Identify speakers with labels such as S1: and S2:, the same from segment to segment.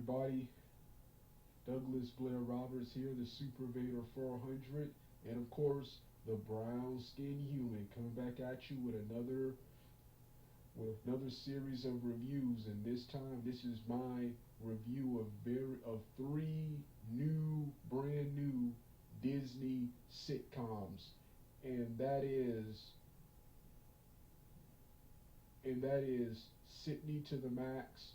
S1: everybody, Douglas Blair Roberts here, the Super Vader 400, and of course, the brown skinned human coming back at you with another series of reviews, and this time this is my review of three brand new Disney sitcoms, and that is Sydney to the Max,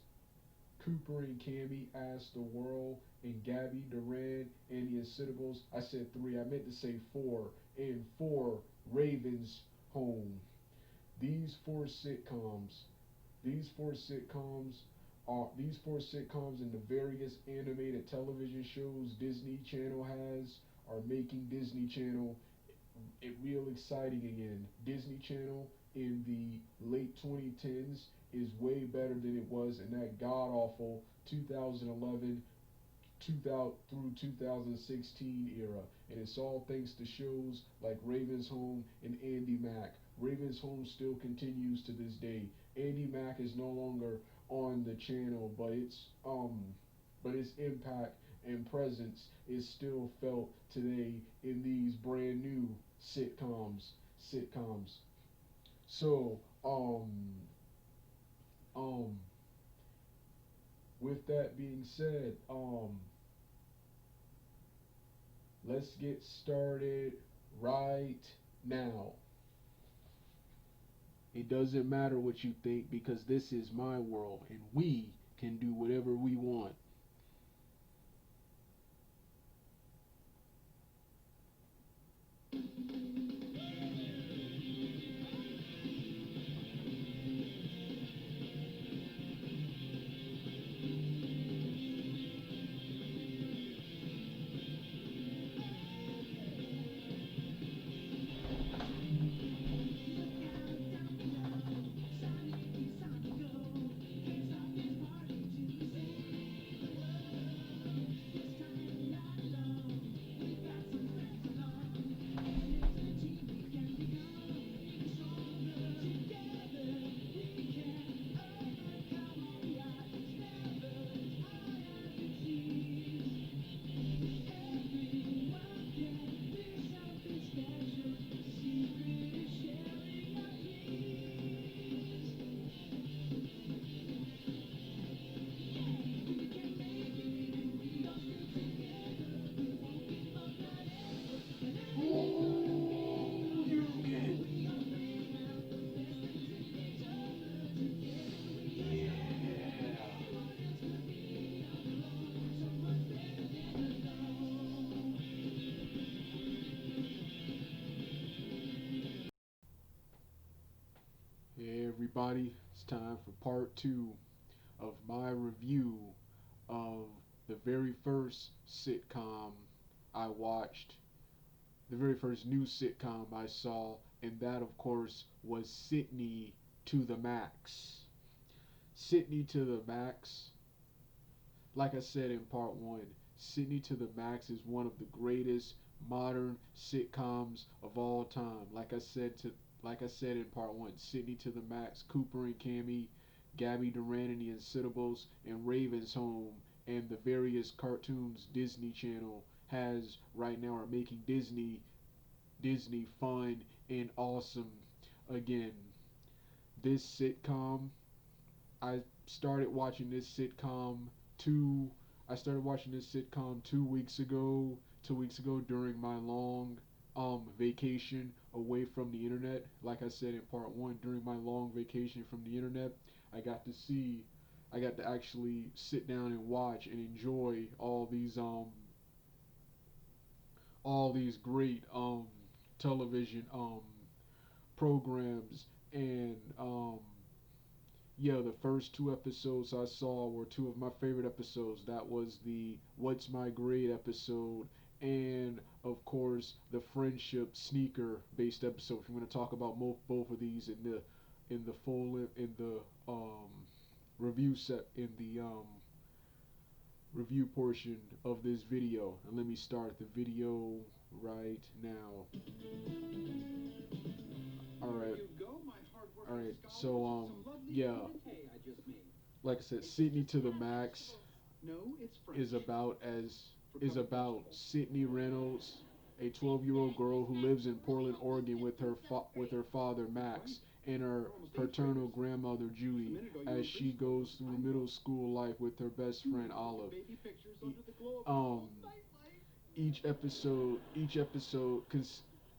S1: Cooper and Cammy Ask the World, and Gabby Duran and the Incitables. I said three, I meant to say four, and four Ravens Home. These four sitcoms, these four sitcoms these four sitcoms and the various animated television shows Disney Channel has are making Disney Channel real exciting again. Disney Channel in the late 2010s is way better than it was in that god awful 2011 2000 through 2016 era, and it's all thanks to shows like Ravens Home and Andy Mack. Ravens Home still continues to this day. Andy Mack is no longer on the channel, but its impact and presence is still felt today in these brand new sitcoms. So, um, with that being said, let's get started right now. It doesn't matter what you think because this is my world and we can do whatever we want. Hey everybody, it's time for part two of my review of the very first sitcom I watched, the very first new sitcom I saw, and that of course was Sydney to the Max. Sydney to the Max, like I said in part one, Sydney to the Max is one of the greatest modern sitcoms of all time. Like I said in part one, Sydney to the Max, Cooper and Cammy, Gabby Duran and the Incitables, and Ravens Home, and the various cartoons Disney Channel has right now are making Disney fun and awesome again. This sitcom, I started watching this sitcom two I started watching this sitcom 2 weeks ago. 2 weeks ago during my long vacation away from the internet. Like I said in part one, during my long vacation from the internet, I got to see I got to actually sit down and watch and enjoy all these great television programs, and yeah, the first two episodes I saw were two of my favorite episodes. That was the What's My Grade episode, and of course the friendship sneaker based episode. I'm going to talk about both of these in the full in the review set in the review portion of this video. And let me start the video right now. All right. All right. So yeah, like I said, Sydney to the Max. is about as is about Sydney Reynolds, a 12-year-old girl who lives in Portland, Oregon with her father Max and her paternal grandmother Judy as she goes through middle school life with her best friend Olive. Um, each episode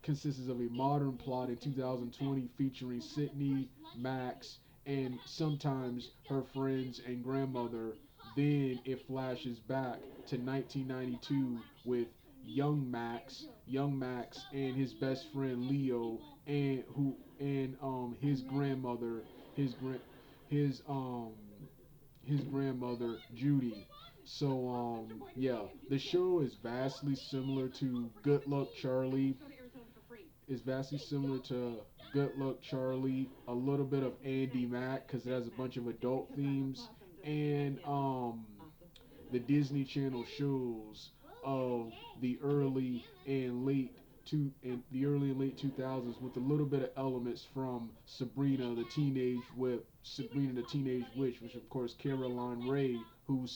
S1: consists of a modern plot in 2020 featuring Sydney, Max, and sometimes her friends and grandmother. Then it flashes back to 1992 with young Max and his best friend Leo, and his grandmother, his grand, his grandmother Judy. So yeah, the show is vastly similar to Good Luck Charlie. Is vastly similar to Good Luck Charlie. A little bit of Andy Mack because it has a bunch of adult themes, and the Disney Channel shows of the early and late 2000s with a little bit of elements from Sabrina the Teenage Witch, which of course Caroline Ray, who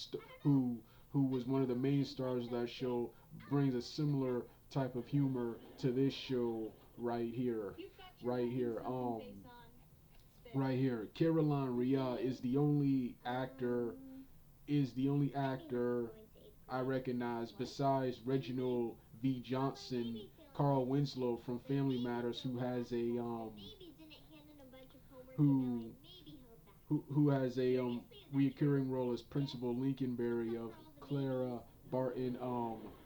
S1: who was one of the main stars of that show, brings a similar type of humor to this show right here, right here. Right here, Caroline Ria is the only actor I recognize besides Reginald V. Johnson, Carl Winslow from Family Matters, who who has a reoccurring role as Principal Lincolnberry of Clara Barton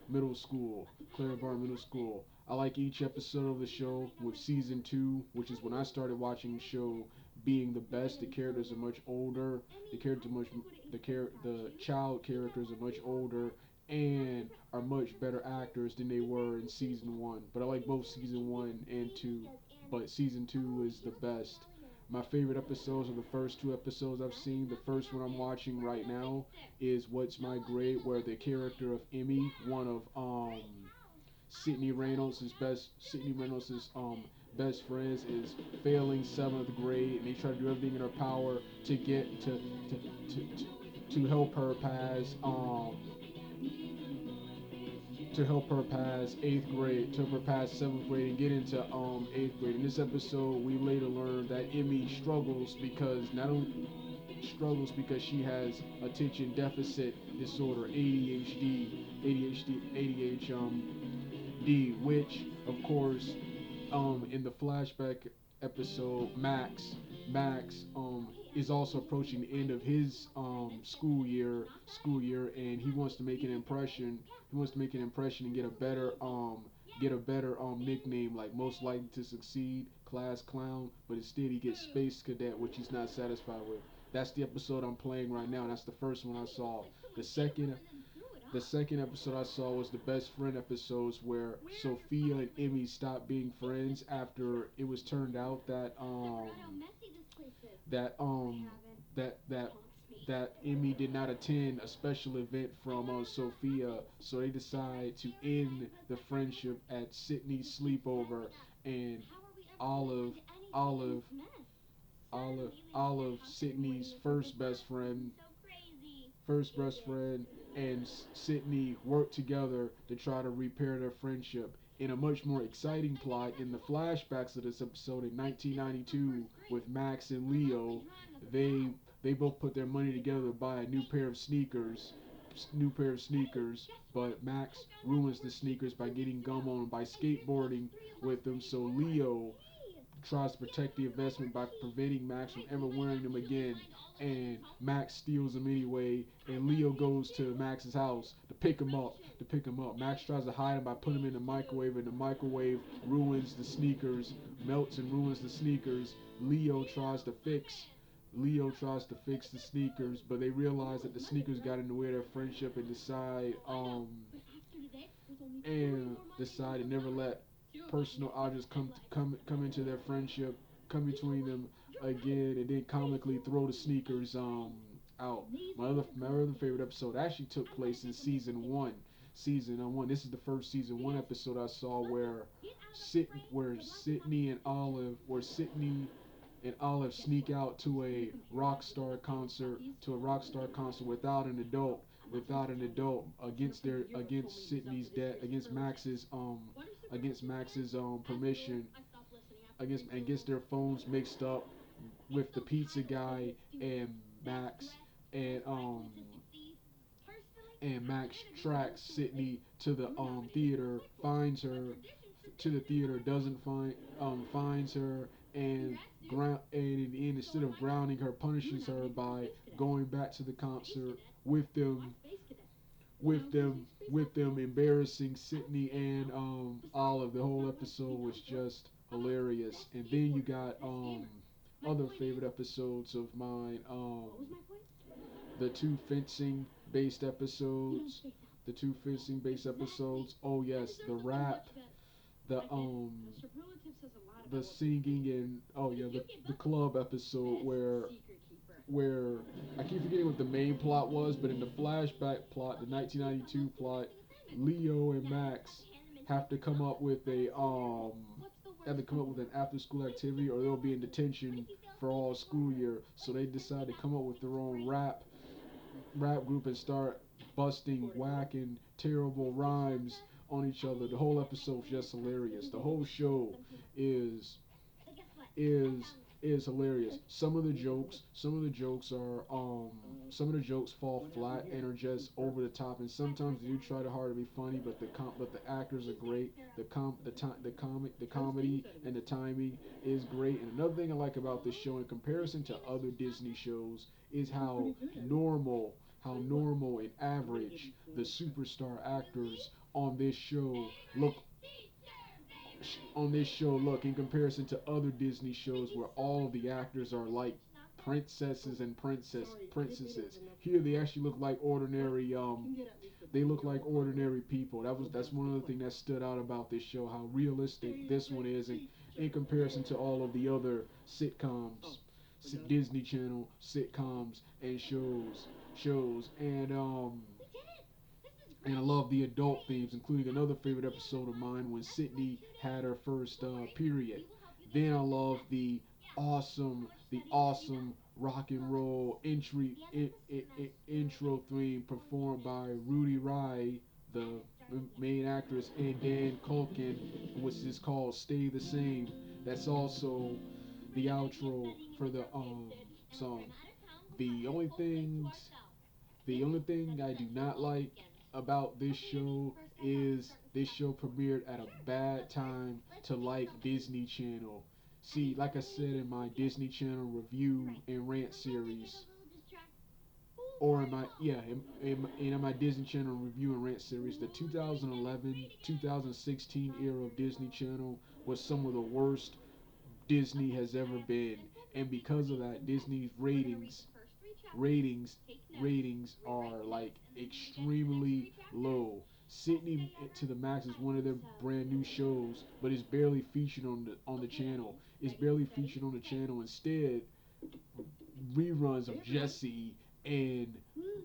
S1: Middle School. Clara Barton Middle School. I like each episode of the show, with season two, which is when I started watching the show, being the best. The characters are much older. The character much the child characters are much older and are much better actors than they were in season one. But I like both season one and two, but season two is the best. My favorite episodes are the first two episodes I've seen. The first one I'm watching right now is What's My Grade, where the character of Emmy, one of Sydney Reynolds' best friends, is failing seventh grade, and they try to do everything in their power to get to help her pass to help her pass eighth grade, to help her pass seventh grade and get into eighth grade. In this episode, we later learn that Emmy struggles because she has attention deficit disorder, ADHD, which of course, in the flashback episode, Max is also approaching the end of his school year, and he wants to make an impression. He wants to make an impression and get a better nickname, like most likely to succeed, class clown. But instead, he gets space cadet, which he's not satisfied with. That's the episode I'm playing right now. That's the first one I saw. The second the second episode I saw was the best friend episodes, where Sophia and Emmy stopped being friends after it was turned out that that that that Emmy did not attend a special event from Sophia, so they decide to end the friendship at Sydney's sleepover, and Olive Olive Olive Sydney's first best friend and Sydney work together to try to repair their friendship. In a much more exciting plot, in the flashbacks of this episode in 1992, with Max and Leo, they they both put their money together to buy a new pair of sneakers, but Max ruins the sneakers by getting gum on them by skateboarding with them. So Leo tries to protect the investment by preventing Max from ever wearing them again. And Max steals them anyway. And Leo goes to Max's house to pick him up. Max tries to hide him by putting him in the microwave, and the microwave ruins the sneakers, melts and ruins the sneakers. Leo tries to fix the sneakers, but they realize that the sneakers got in the way of their friendship, and decide to never let personal objects come into their friendship, come between them again, and then comically throw the sneakers out. My other favorite episode actually took place in season one. This is the first season one episode I saw where Sydney and Olive sneak out to a rock star concert without an adult. without an adult against Sydney's dad against Max's permission against their phones mixed up with the pizza guy and Max and Max tracks Sydney to the theater, finds her to the theater, doesn't find finds her and and in the end instead of grounding her punishes her by going back to the concert with them with them embarrassing Sydney and Olive. The whole episode was just hilarious. And then you got other favorite episodes of mine. The two fencing based episodes. The two fencing based episodes. Oh yes, the rap, the singing and oh yeah, the club episode where I keep forgetting what the main plot was, but in the flashback plot, the 1992 plot, Leo and Max have to come up with a have to come up with an after school activity or they'll be in detention for all school year. So they decide to come up with their own rap group and start busting, whacking terrible rhymes on each other. The whole episode's just hilarious. The whole show is is is hilarious. Some of the jokes are some of the jokes fall flat and are just over the top, and sometimes they do try to hard to be funny, but the actors are great. The comedy and the timing is great. And another thing I like about this show in comparison to other Disney shows is how normal and average the superstar actors on this show look look in comparison to other Disney shows where all of the actors are like princesses and princesses. Here they actually look like ordinary they look like ordinary people. That's one of the things that stood out about this show, how realistic this one is in comparison to all of the other sitcoms, Disney Channel sitcoms and shows and I love the adult themes, including another favorite episode of mine when Sydney had her first period. Then I love the awesome rock and roll intro theme performed by Rudy Rai, the main actress, and Dan Culkin, which is called "Stay the Same." That's also the outro for the song. The only things the only thing I do not like about this show is this show premiered at a bad time to like Disney Channel. See, like I said in my Disney Channel review and rant series, or in my yeah in my Disney Channel review and rant series, the 2011-2016 era of Disney Channel was some of the worst Disney has ever been, and because of that, Disney's ratings ratings are like extremely low. Sydney to the Max is one of their brand new shows, but it's barely featured on the channel. It's barely featured on the channel. Instead, reruns of Jesse and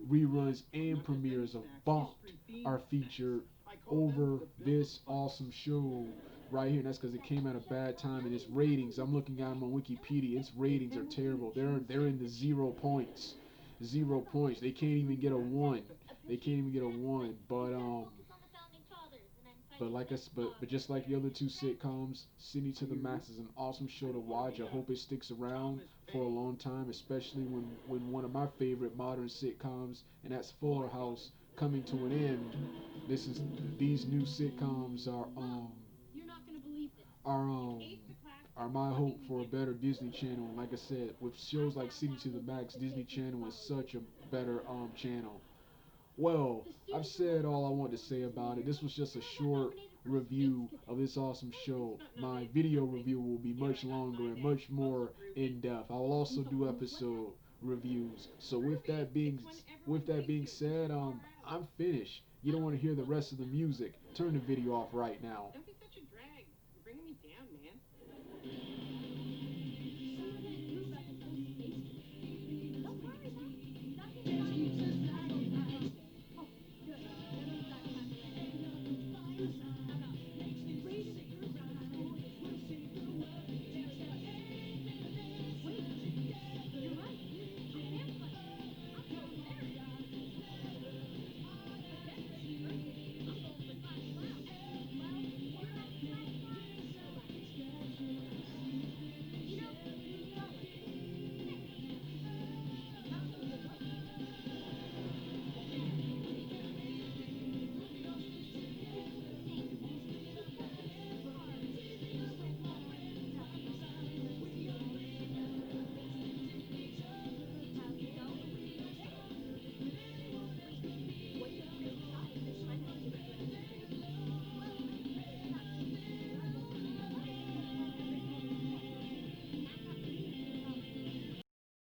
S1: reruns and premieres of Bumped are featured over this awesome show right here. And that's because it came at a bad time. And its ratings, I'm looking at them on Wikipedia. Its ratings are terrible. They're in the 0 points, 0 points. They can't even get a one. They can't even get a one. But just like the other two sitcoms, City to the Max is an awesome show to watch. I hope it sticks around for a long time, especially when one of my favorite modern sitcoms, and that's Fuller House, coming to an end. This is these new sitcoms are are my hope for a better Disney Channel. And like I said, with shows like City to the Max, Disney Channel is such a better channel. Well, I've said all I want to say about it. This was just a short review of this awesome show. My video review will be much longer and much more in depth. I will also do episode reviews. So with that being said, I'm finished. You don't want to hear the rest of the music. Turn the video off right now.